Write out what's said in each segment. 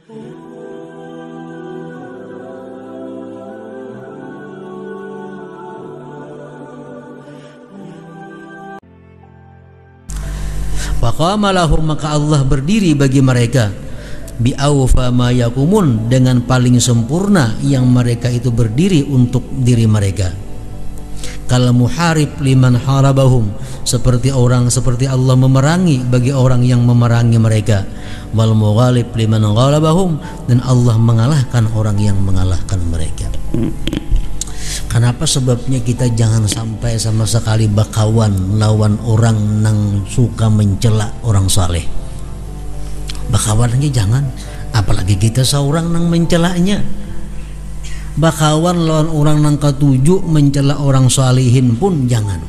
Faqama lahum, maka Allah berdiri bagi mereka, bi awfa ma yakumun, dengan paling sempurna yang mereka itu berdiri untuk diri mereka. Kal muharib liman harabahum, seperti Allah memerangi bagi orang yang memerangi mereka. Wal mughalib liman ghalabahum, dan Allah mengalahkan orang yang mengalahkan mereka. Kenapa sebabnya kita jangan sampai sama sekali bakawan lawan orang nang suka mencela orang saleh. Bakawan lagi jangan, apalagi kita seorang nang mencelanya. Bakawan lawan orang nang ketujuh mencela orang salihin pun jangan.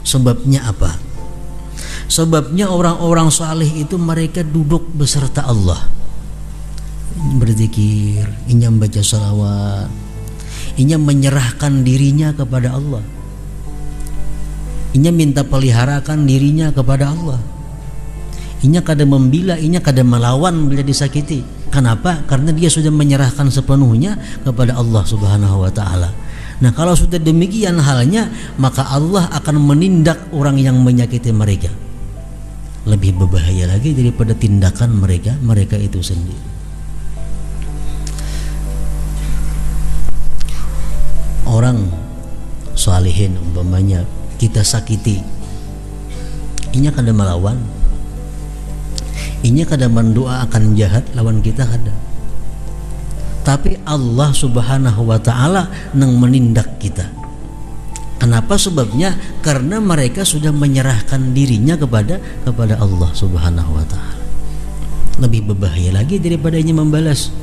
Sebabnya apa? Sebabnya orang-orang salih itu mereka duduk beserta Allah, berzikir, inya membaca salawat, inya menyerahkan dirinya kepada Allah, inya minta peliharakan dirinya kepada Allah, inya kada membela, inya kada melawan bila disakiti. Kenapa? Karena dia sudah menyerahkan sepenuhnya kepada Allah Subhanahu wa ta'ala. Nah, kalau sudah demikian halnya, maka Allah akan menindak orang yang menyakiti mereka. Lebih berbahaya lagi daripada tindakan mereka itu sendiri. Orang salihin umpamanya kita sakiti, inya kada melawan, inya kada mendoa akan jahat lawan kita kada. Tapi Allah Subhanahu wa ta'ala nang menindak kita. Kenapa sebabnya? Karena mereka sudah menyerahkan dirinya kepada Allah Subhanahu wa ta'ala. Lebih berbahaya lagi daripada inya membalas.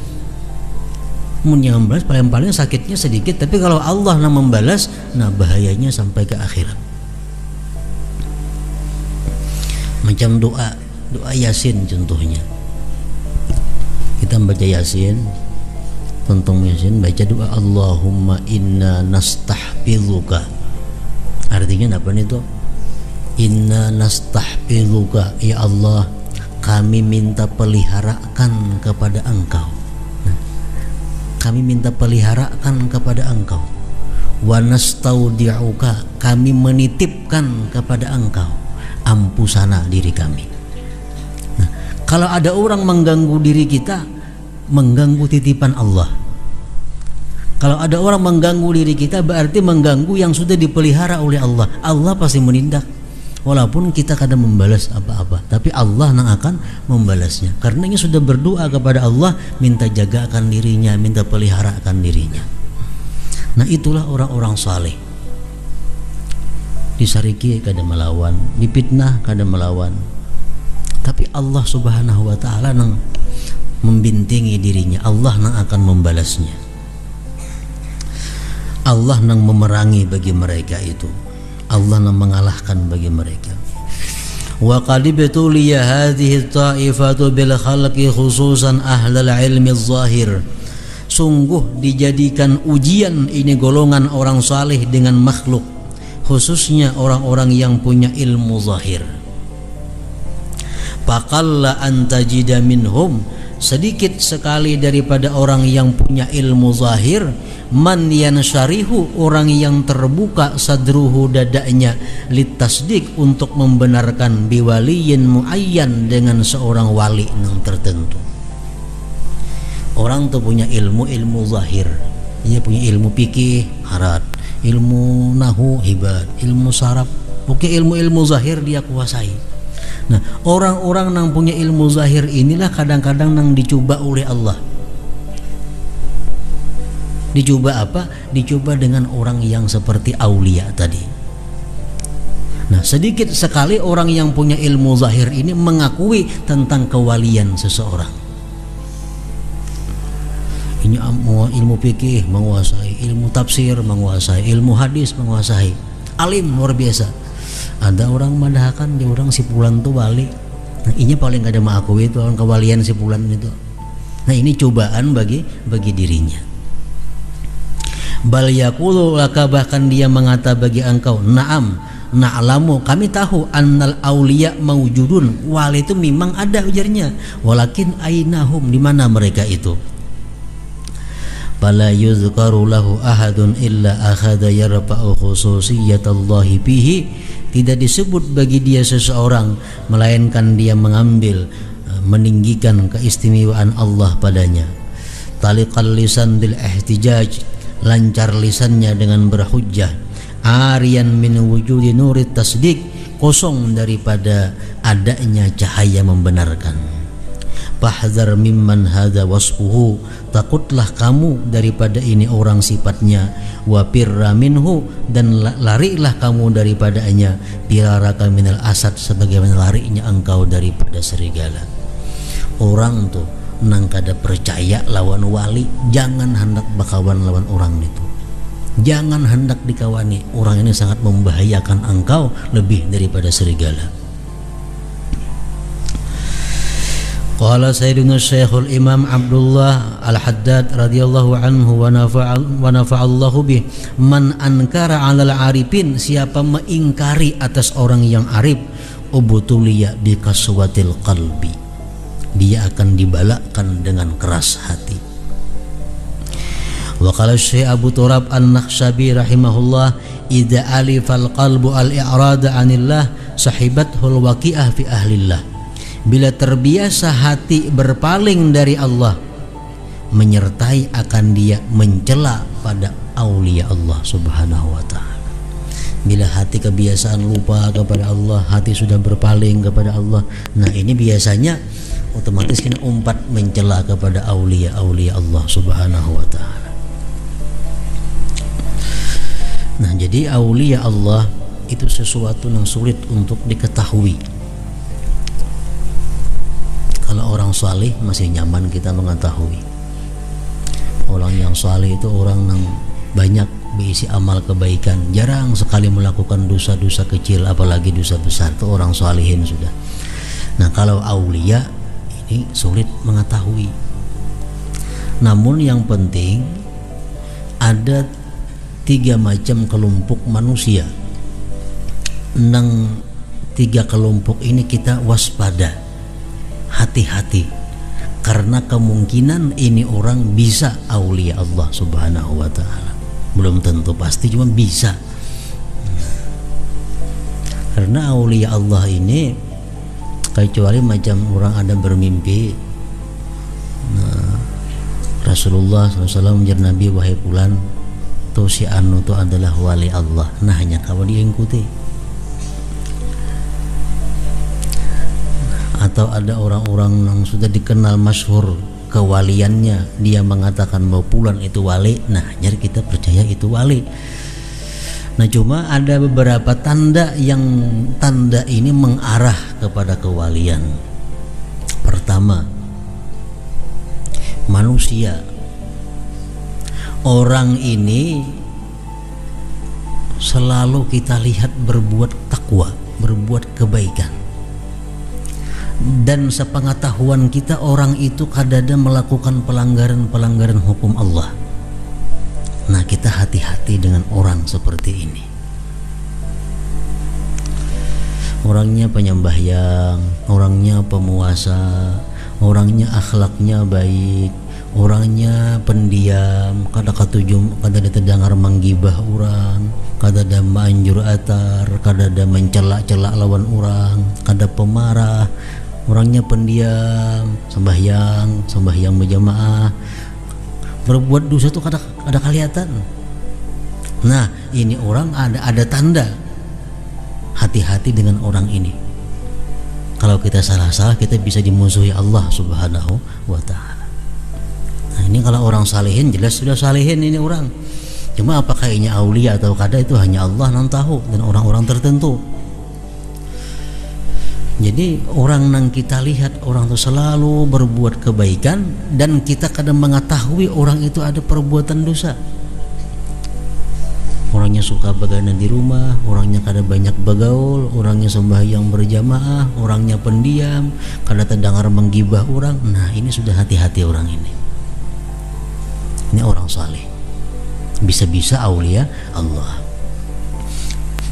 Yang membalas paling-paling sakitnya sedikit, tapi kalau Allah nang membalas, nah bahayanya sampai ke akhirat. Macam doa Yasin contohnya. Kita membaca Yasin, tentang Yasin baca doa Allahumma inna nastahfizuka. Artinya apa nih tuh? Inna nastahfizuka, ya Allah, kami minta peliharakan kepada Engkau. Kami minta peliharakan kepada Engkau. Wa nastaudi'uka, kami menitipkan kepada Engkau ampusana diri kami. Nah, kalau ada orang mengganggu diri kita, mengganggu titipan Allah. Kalau ada orang mengganggu diri kita, berarti mengganggu yang sudah dipelihara oleh Allah. Allah pasti menindak. Walaupun kita kadang membalas apa-apa, tapi Allah yang akan membalasnya. Karena ini sudah berdoa kepada Allah, minta jagakan dirinya, minta peliharakan dirinya. Nah, itulah orang-orang saleh. Disariki kada melawan, dipitnah kada melawan. Tapi Allah Subhanahu wa ta'ala yang membintingi dirinya, Allah yang akan membalasnya. Allah yang memerangi bagi mereka itu, Allah yang mengalahkan bagi mereka. Wa qad ibtuliya hadhihi ta'ifatu bil khalqi khususan ahlul ilmi zahir. Sungguh dijadikan ujian ini golongan orang saleh dengan makhluk, khususnya orang-orang yang punya ilmu zahir. Faqalla antajida minhum, sedikit sekali daripada orang yang punya ilmu zahir, man yansyarihu, orang yang terbuka sadruhu, dadanya, litasdik, untuk membenarkan biwaliyin muayyan, dengan seorang wali yang tertentu. Orang tuh punya ilmu zahir, dia punya ilmu fikih harat, ilmu nahu hibat, ilmu saraf, oke, ilmu zahir dia kuasai. Nah, orang-orang yang punya ilmu zahir inilah kadang-kadang yang dicoba oleh Allah. Dicoba apa? Dicoba dengan orang yang seperti aulia tadi. Nah, sedikit sekali orang yang punya ilmu zahir ini mengakui tentang kewalian seseorang. Ini ilmu fikih menguasai, ilmu tafsir menguasai, ilmu hadis menguasai, alim luar biasa. Ada orang madahkan dia orang si fulan tuh wali. Nah, ini paling gak ada mengakui itu orang kewalian si fulan itu. Nah, ini cobaan bagi dirinya. Bal yaqulu laka, bahkan dia mengata bagi engkau, na'am, na'lamu, kami tahu, annal auliya maujudun, wali itu memang ada, ujarnya, walakin ainahum, di mana mereka itu. Fala yuzkaru lahu ahadun illa akhadha yarfa'u khususiyatallahi bihi, tidak disebut bagi dia seseorang melainkan dia mengambil, meninggikan keistimewaan Allah padanya. Taliqal lisan bil ihtijaj, lancar lisannya dengan berhujjah. Ariyan min wujudi nurit tasdiq, kosong daripada adanya cahaya membenarkan. Fahdhar mimman hadza wasfuhu, takutlah kamu daripada ini orang sifatnya. Wa firra minhu, dan larilah kamu daripadanya. Firaraka minal asad, sebagaimana larinya engkau daripada serigala. Orang tuh nang kada percaya lawan wali, jangan hendak bakawan lawan orang itu. Jangan hendak dikawani, orang ini sangat membahayakan engkau lebih daripada serigala. Qala Sayyidina Syekhul Imam Abdullah Al-Haddad radhiyallahu anhu wa nafa'allahu bih, man ankara 'alal arifin, siapa mengingkari atas orang yang arif, ubtuliya bi kaswatil qalbi, dia akan dibalakkan dengan keras hati. Wa qala Syekh Abu Turab An-Nakhshabi rahimahullah, idza alifal qalbu al-i'rada 'anillah sahibathul waqi'ah fi ahlillah, bila terbiasa hati berpaling dari Allah, menyertai akan dia mencela pada aulia Allah subhanahu wa ta'ala. Bila hati kebiasaan lupa kepada Allah, hati sudah berpaling kepada Allah, nah ini biasanya otomatis kena umpat mencela kepada aulia-aulia Allah subhanahu wa ta'ala. Nah jadi aulia Allah itu sesuatu yang sulit untuk diketahui. Kalau orang saleh masih nyaman kita mengetahui. Orang yang saleh itu orang yang banyak berisi amal kebaikan, jarang sekali melakukan dosa-dosa kecil, apalagi dosa besar. Itu orang salihin sudah. Nah kalau aulia ini sulit mengetahui. Namun yang penting ada 3 macam kelompok manusia. Nang 3 kelompok ini kita waspada, hati-hati, karena kemungkinan ini orang bisa aulia Allah subhanahu wa ta'ala. Belum tentu pasti, cuma bisa. Karena aulia Allah ini kecuali macam orang ada bermimpi, nah, Rasulullah SAW menjadi Nabi, wahai fulan, tuh si anu itu adalah wali Allah, nah hanya kau diikuti. Atau ada orang-orang yang sudah dikenal masyhur kewaliannya, dia mengatakan bahwa fulan itu wali, nah jadi kita percaya itu wali. Nah cuma ada beberapa tanda yang tanda ini mengarah kepada kewalian. Pertama, manusia, orang ini selalu kita lihat berbuat takwa, berbuat kebaikan. Dan sepengetahuan kita orang itu kadang melakukan pelanggaran hukum Allah. Nah kita hati-hati dengan orang seperti ini. Orangnya penyembahyang, orangnya pemuasa, orangnya akhlaknya baik, orangnya pendiam, kadang terdengar menggibah orang, kadang manjur atar, kadang mencela-cela lawan orang, kadang pemarah. Orangnya pendiam, sembahyang berjamaah, berbuat dosa itu ada kelihatan. Nah ini orang ada tanda. Hati-hati dengan orang ini. Kalau kita salah-salah, kita bisa dimusuhi Allah subhanahu wa ta'ala. Nah ini kalau orang salihin, jelas sudah salihin ini orang. Cuma apakah ini aulia atau kada, itu hanya Allah yang tahu, dan orang-orang tertentu. Jadi orang yang kita lihat orang itu selalu berbuat kebaikan, dan kita kadang mengetahui orang itu ada perbuatan dosa. Orangnya suka begadang di rumah, orangnya kadang banyak begaul, orangnya sembahyang berjamaah, orangnya pendiam, kadang terdengar menggibah orang. Nah ini sudah hati-hati orang ini. Ini orang saleh, bisa-bisa aulia Allah.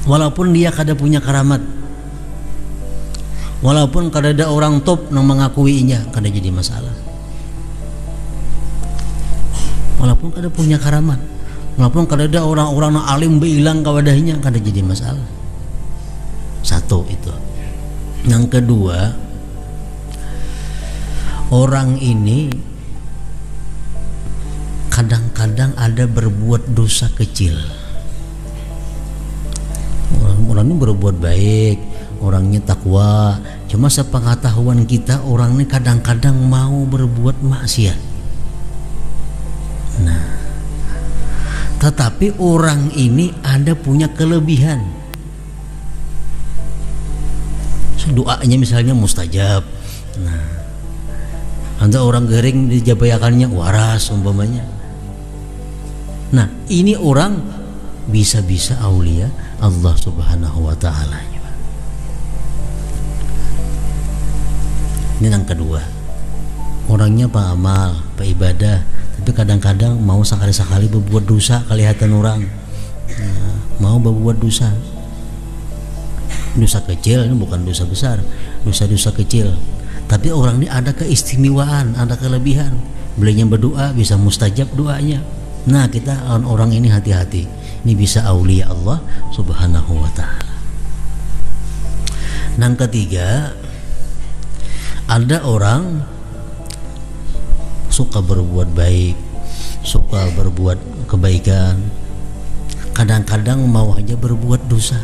walaupun dia kada punya karamat, walaupun kada ada orang top yang mengakuinya, kada jadi masalah. Walaupun kada punya karamat, walaupun kada ada orang-orang yang alim bilang kawadahnya, kada jadi masalah. Satu itu. Yang kedua, orang ini kadang-kadang ada berbuat dosa kecil. Orang ini berbuat baik, orangnya takwa, cuma sepengetahuan kita orang ini kadang-kadang mau berbuat maksiat. Nah, tetapi orang ini ada punya kelebihan. Doanya misalnya mustajab. Nah, ada orang gering dijabayakannya waras umpamanya. Nah, ini orang bisa-bisa aulia Allah Subhanahu wa taala. Ini yang kedua. Orangnya pengamal, peibadah, tapi kadang-kadang mau sekali-sekali berbuat dosa kelihatan orang. Nah, mau berbuat dosa. Dosa kecil, ini bukan dosa besar, dosa-dosa kecil. Tapi orang ini ada keistimewaan, ada kelebihan. Belinya berdoa bisa mustajab doanya. Nah, kita orang ini hati-hati. Ini bisa aulia Allah Subhanahu wa taala. Yang ketiga, ada orang suka berbuat baik, suka berbuat kebaikan, kadang-kadang mau aja berbuat dosa.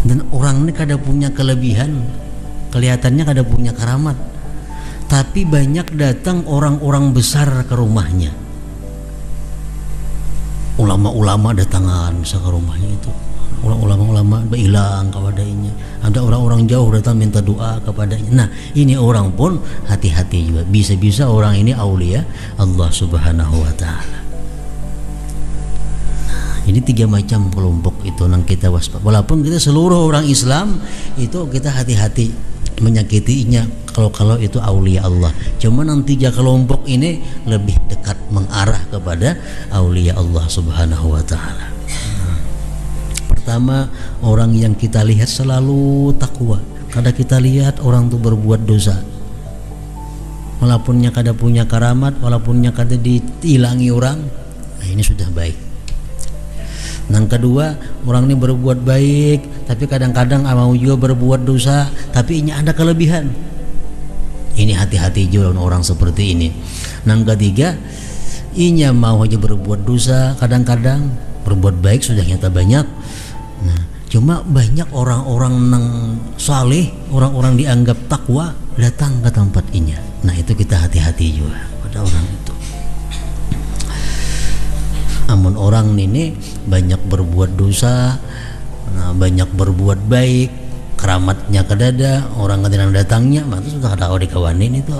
Dan orang ini kada punya kelebihan, kelihatannya kada punya karamat, tapi banyak datang orang-orang besar ke rumahnya. Ulama-ulama datangan bisa ke rumahnya itu. Ulama-ulama hilang kawadainya. Ada orang-orang jauh datang minta doa kepadanya. Nah, ini orang pun hati-hati juga. Bisa-bisa orang ini aulia Allah Subhanahu wa taala. Nah, ini 3 macam kelompok itu yang kita waspada. Walaupun kita seluruh orang Islam itu kita hati-hati menyakitinya kalau itu aulia Allah. Cuma yang 3 kelompok ini lebih dekat mengarah kepada aulia Allah Subhanahu wa taala. Pertama, orang yang kita lihat selalu takwa. Kada kita lihat orang itu berbuat dosa, walaupunnya kada punya karamat, walaupunnya kada dihilangi orang. Nah, ini sudah baik. Yang kedua, orang ini berbuat baik, tapi kadang-kadang mau juga berbuat dosa, tapi ini ada kelebihan. Ini hati-hati juga orang seperti ini. Yang ketiga, ini mau aja berbuat dosa, kadang-kadang berbuat baik sudah nyata banyak. Nah, cuma banyak orang-orang yang saleh, orang-orang dianggap takwa datang ke tempat ini. Nah, itu kita hati-hati juga pada orang itu. Namun orang ini banyak berbuat dosa, nah, banyak berbuat baik, keramatnya kedada, orang kadang datangnya, maka sudah ada orang dikawanin itu.